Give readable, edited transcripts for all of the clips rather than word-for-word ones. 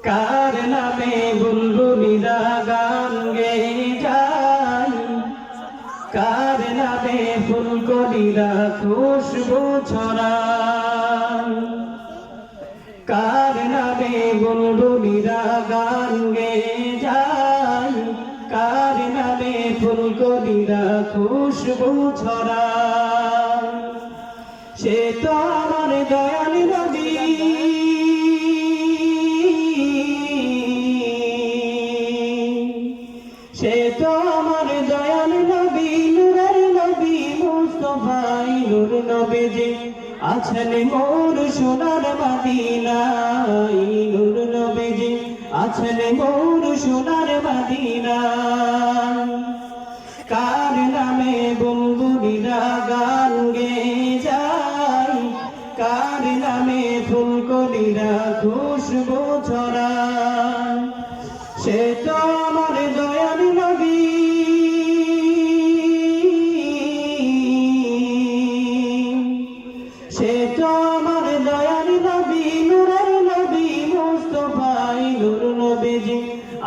কার নামে বুলবুলিরা গান গেয়ে যায়, কার নামে ফুলকলিরা খুশবু ছড়ায়, কার নামে বুলবুলিরা গান গেয়ে যায়, কার নামে ফুলকলিরা খুশবু ছড়ায়। সে তো আমার দয়াল নবী, সে তো আমার দয়াল নবী, নূরের নবী মুস্তাফা নূর নবীজি আছেন মোর সোনার মদিনায়, নূর নবীজি আছেন মোর সোনার মদিনায়। কার নামে বুলবুলিরা গান গেয়ে যায়, কার নামে ফুলকলিরা খুশবু ছড়ায়। সে তো আমার দয়াল নবী, সে তো আমার দয়াল নবী, নূরের নবী মুস্তাফা নূর নবীজি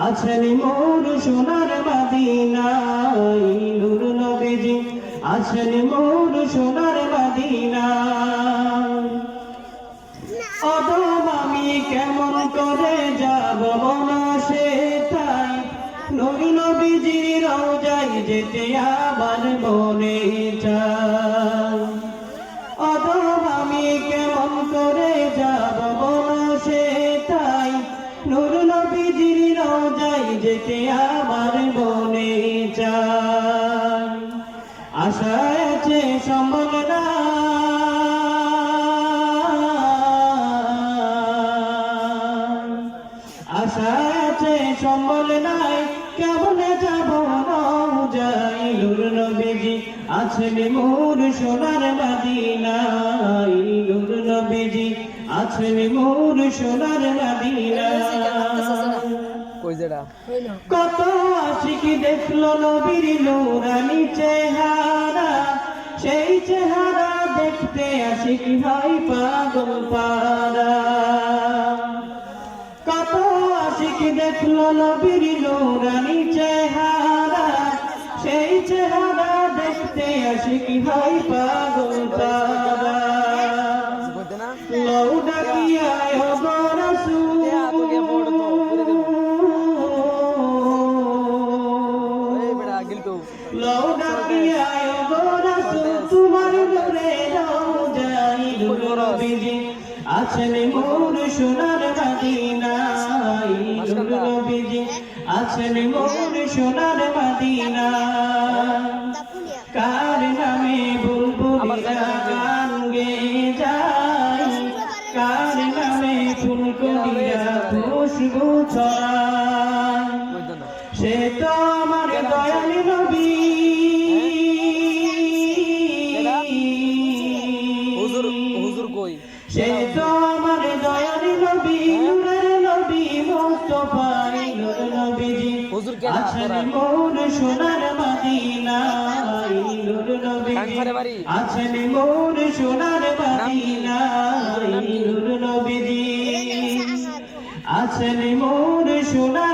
আছেন মোর সোনার মদিনায়, নূর নবীজি আছেন মোর সোনার মদিনায়। অদম আমি কেমন করে যাব মনসে তাই, নূর নবীজির রওজায় যেতে আমার মনে চায়। অদম আমি কেমন করে যাব মনসে তাই, নূর নবীজির রওজায় যেতে আমার মনে চায়। আশা আছে সম্ভব না, আশা আছে সম্বল নাই, কেমনে যাব রওজায়, নূর নবীজি আছেন মোর সোনার মদিনায়, নূর নবীজি আছেন মোর সোনার মদিনায়। কত আশিক দেখলো নবীর নূরানি চেহারা, সেই চেহারা দেখতে আশিক হয় পাগল পারা। কত আশিক দেখলো নবীর নূরানি চেহারা, সেই চেহারা দেখতে আশিক হয় পাগল পারা। লও ডাকিয়া ওগো রাসূল, লও ডাকিয়া ওগো রাসূল, তোমার নূরে রওজায়, নূর নবীজি আছেন মোর সোনার মদিনায়, নূর নবীজি আছেন মোর সোনার মদিনায়। কার নামে বুলবুলিরা গান গেয়ে যায়, কার নামে ফুলকলিরা খুশবু ছড়ায়। সে তো আমার দয়াল নবী, সে তো আমার দয়াল নবী, নূরের নবী মুস্তাফা নূর নবীজি আছেন মোর সোনার মদিনায়, নূর নবীজি আছেন মোর সোনার মদিনায়, নূর নবীজি আছেন মোর সোনার